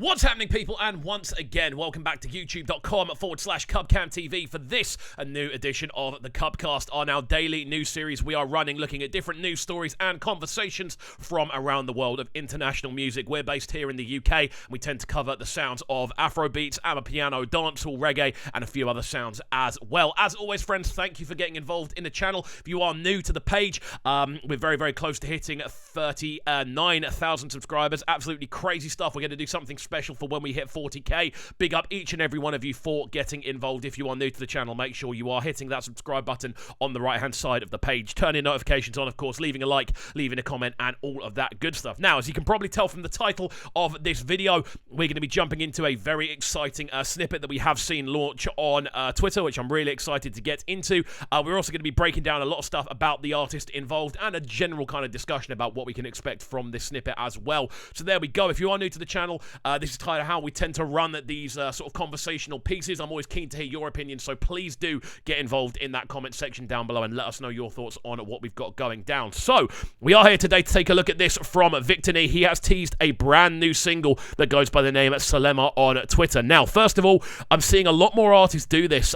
What's happening, people? And once again, welcome back to youtube.com/CubCamTV for this, a new edition of the CubCast, our now daily news series we are running, looking at different news stories and conversations from around the world of international music. We're based here in the UK, and we tend to cover the sounds of Afrobeats, Amapiano, dancehall, reggae, and a few other sounds as well. As always, friends, thank you for getting involved in the channel. If you are new to the page, we're very, very close to hitting 39,000 subscribers. Absolutely crazy stuff. We're going to do something special for when we hit 40k. Big up each and every one of you for getting involved. If you are new to the channel, make sure you are hitting that subscribe button on the right hand side of the page, turning notifications on, of course, leaving a like, leaving a comment, and all of that good stuff. Now, as you can probably tell from the title of this video, we're going to be jumping into a very exciting snippet that we have seen launch on Twitter, which I'm really excited to get into. We're also going to be breaking down a lot of stuff about the artist involved and a general kind of discussion about what we can expect from this snippet as well. So there we go. If you are new to the channel, this is kind of how we tend to run these sort of conversational pieces. I'm always keen to hear your opinion, so please do get involved in that comment section down below and let us know your thoughts on what we've got going down. So, we are here today to take a look at this from Victony. He has teased a brand new single that goes by the name Salema on Twitter. Now, first of all, I'm seeing a lot more artists do this,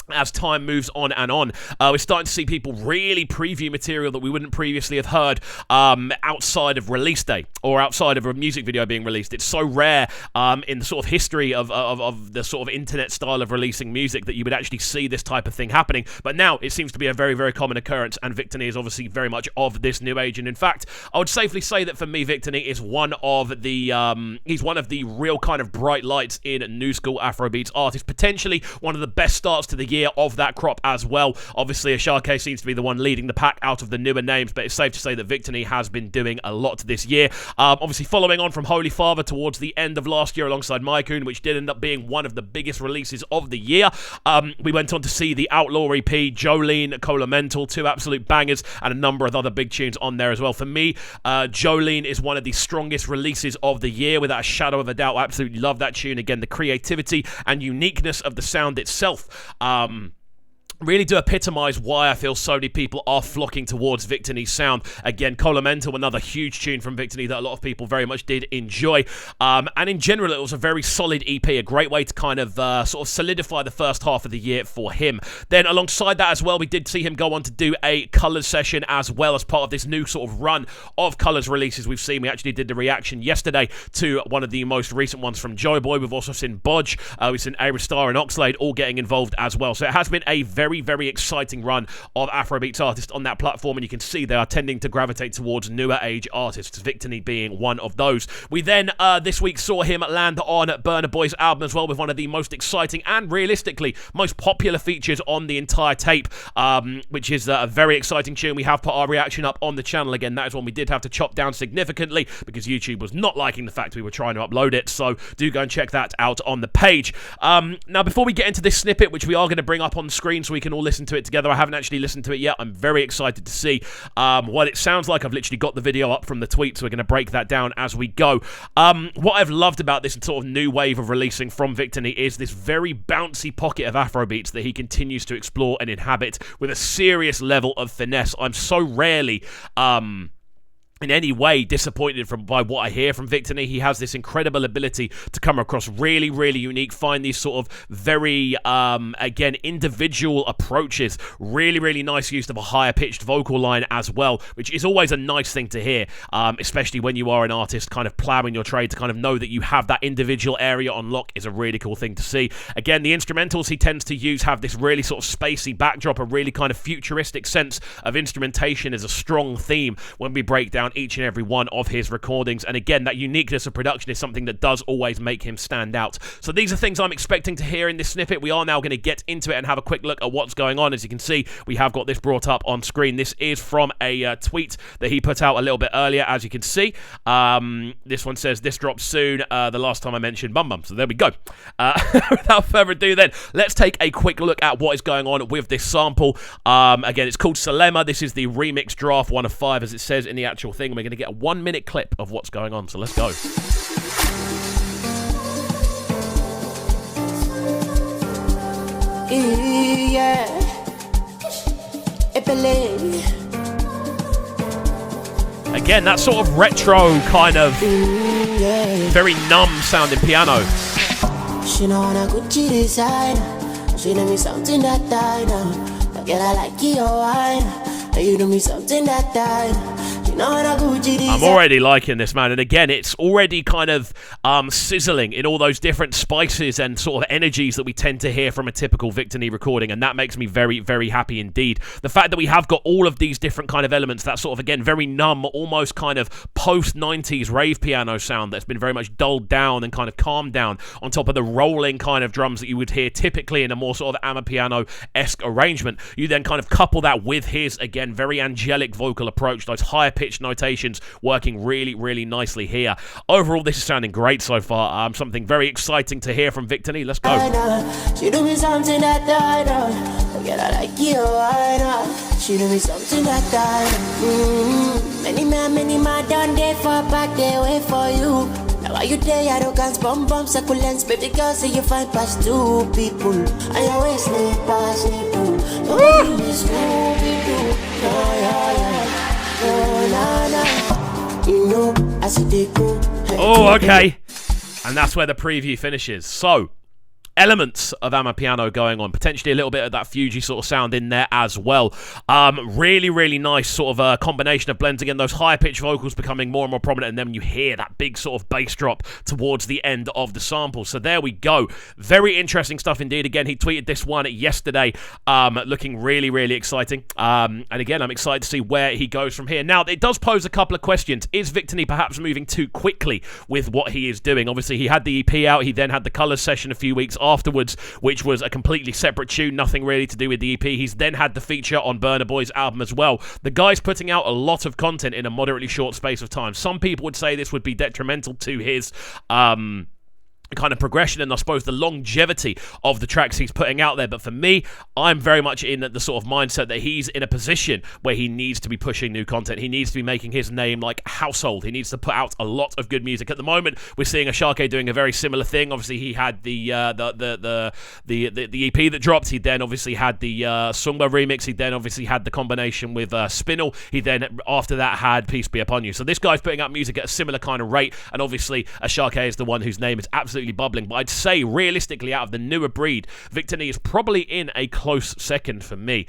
as time moves on and on. We're starting to see people really preview material that we wouldn't previously have heard outside of release day or outside of a music video being released. It's so rare in the sort of history of the sort of internet style of releasing music that you would actually see this type of thing happening. But now it seems to be a very, very common occurrence, and Victony is obviously very much of this new age. And in fact, I would safely say that for me, Victony is one of the he's one of the real kind of bright lights in new school Afrobeats artists. Potentially one of the best starts to the year of that crop as well. Obviously, Ashake seems to be the one leading the pack out of the newer names, but it's safe to say that Victony has been doing a lot this year. Obviously, following on from Holy Father towards the end of last year alongside Maikun, which did end up being one of the biggest releases of the year. We went on to see the Outlaw EP, Jolene, Colamental, two absolute bangers, and a number of other big tunes on there as well. For me, Jolene is one of the strongest releases of the year, without a shadow of a doubt. I absolutely love that tune. Again, the creativity and uniqueness of the sound itself. Really do epitomise why I feel so many people are flocking towards Victony's sound. Again, Colamental, another huge tune from Victony that a lot of people very much did enjoy. And in general, it was a very solid EP, a great way to kind of sort of solidify the first half of the year for him. Then alongside that as well, we did see him go on to do a Colours session as well as part of this new sort of run of Colours releases we've seen. We actually did the reaction yesterday to one of the most recent ones from Joy Boy. We've also seen Bodge, we've seen Aristar and Oxlade all getting involved as well. So it has been a very, very exciting run of Afrobeats artists on that platform, and you can see they are tending to gravitate towards newer age artists, Victony being one of those. We then this week saw him land on Burna Boy's album as well, with one of the most exciting and realistically most popular features on the entire tape, which is a very exciting tune. We have put our reaction up on the channel. Again, that is one we did have to chop down significantly because YouTube was not liking the fact we were trying to upload it, so do go and check that out on the page. Now, before we get into this snippet, which we are going to bring up on the screen so we can all listen to it together, I haven't actually listened to it yet. I'm very excited to see what it sounds like. I've literally got the video up from the tweet, so we're going to break that down as we go. What I've loved about this sort of new wave of releasing from Victony is this very bouncy pocket of Afrobeats that he continues to explore and inhabit with a serious level of finesse. I'm so rarely in any way disappointed by what I hear from Victony. He has this incredible ability to come across really, really unique, find these sort of very, again, individual approaches. Really, really nice use of a higher pitched vocal line as well, which is always a nice thing to hear, especially when you are an artist kind of ploughing your trade. To kind of know that you have that individual area on lock is a really cool thing to see. Again, the instrumentals he tends to use have this really sort of spacey backdrop, a really kind of futuristic sense of instrumentation is a strong theme when we break down each and every one of his recordings. And again, that uniqueness of production is something that does always make him stand out. So these are things I'm expecting to hear in this snippet. We are now going to get into it and have a quick look at what's going on. As you can see, we have got this brought up on screen. This is from a tweet that he put out a little bit earlier, as you can see. This one says, "This drops soon." The last time I mentioned Bum Bum. So there we go. Without further ado then, let's take a quick look at what is going on with this sample. Again, it's called Salema. This is the remix draft 1 of 5, as it says in the actual thing. We're going to get a 1-minute clip of what's going on, so let's go. Yeah. Again, that sort of retro kind of very numb sounding piano. She know when I Gucci design. She do me something that I know. Girl, I like your wine. You do me something that I know. I'm already liking this, man, and again, it's already kind of sizzling in all those different spices and sort of energies that we tend to hear from a typical Victony recording, and that makes me very, very happy indeed. The fact that we have got all of these different kind of elements, that sort of, again, very numb, almost kind of post-90s rave piano sound that's been very much dulled down and kind of calmed down, on top of the rolling kind of drums that you would hear typically in a more sort of amapiano-esque arrangement. You then kind of couple that with his, again, very angelic vocal approach, those higher pitch notations working really, really nicely here. Overall, this is sounding great so far. Something very exciting to hear from Victony. Let's go. She do me something that I know. Girl, I like you, I know. She do me something that I know. Many man done there for back there, wait for you. Now why you there, arrogance, bum succulence. Baby girl, say you find past two people. And you always sleep past people. Nobody is Scooby-Doo. Yeah. Oh, okay. And that's where the preview finishes. So, elements of amapiano going on, potentially a little bit of that Fuji sort of sound in there as well. Really, really nice sort of a combination of blends. Again, those higher pitch vocals becoming more and more prominent, and then you hear that big sort of bass drop towards the end of the sample. So there we go. Very interesting stuff indeed. Again, he tweeted this one yesterday, looking really, really exciting. And again, I'm excited to see where he goes from here. Now, it does pose a couple of questions. Is Victony perhaps moving too quickly with what he is doing? Obviously, he had the EP out. He then had the Colours session a few weeks afterwards, which was a completely separate tune, nothing really to do with the EP. He's then had the feature on Burna Boy's album as well. The guy's putting out a lot of content in a moderately short space of time. Some people would say this would be detrimental to his kind of progression and I suppose the longevity of the tracks he's putting out there, but for me, I'm very much in the sort of mindset that he's in a position where he needs to be pushing new content. He needs to be making his name like household. He needs to put out a lot of good music. At the moment, we're seeing Ashake doing a very similar thing. Obviously, he had the EP that dropped. He then obviously had the Sungba remix. He then obviously had the combination with Spinel. He then after that had Peace Be Upon You. So this guy's putting out music at a similar kind of rate, and obviously Ashake is the one whose name is absolutely bubbling, but I'd say realistically out of the newer breed, Victony is probably in a close second for me.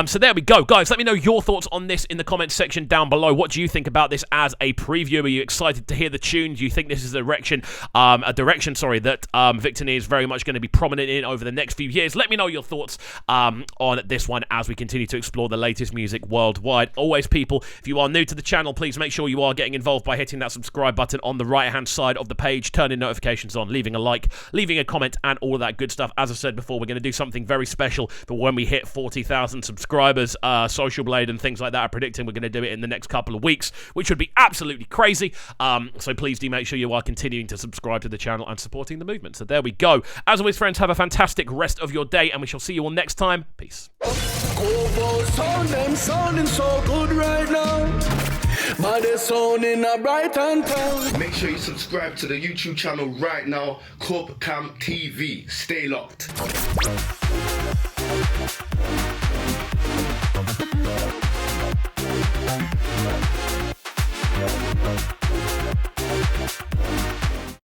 So there we go, guys. Let me know your thoughts on this in the comments section down below. What do you think about this as a preview? Are you excited to hear the tune? Do you think this is a direction that Victony is very much going to be prominent in over the next few years? Let me know your thoughts on this one as we continue to explore the latest music worldwide. Always, people, if you are new to the channel, please make sure you are getting involved by hitting that subscribe button on the right hand side of the page, turning notifications on, leaving a like, leaving a comment, and all of that good stuff. As I said before, we're going to do something very special for when we hit 40,000 subscribers. Social Blade and things like that are predicting we're going to do it in the next couple of weeks, which would be absolutely crazy. So please do make sure you are continuing to subscribe to the channel and supporting the movement. So there we go. As always, friends, have a fantastic rest of your day, and we shall see you all next time. Peace. Sounding so good right now. But they're sounding a bright and proud. Make sure you subscribe to the YouTube channel right now, CubCast TV. Stay locked.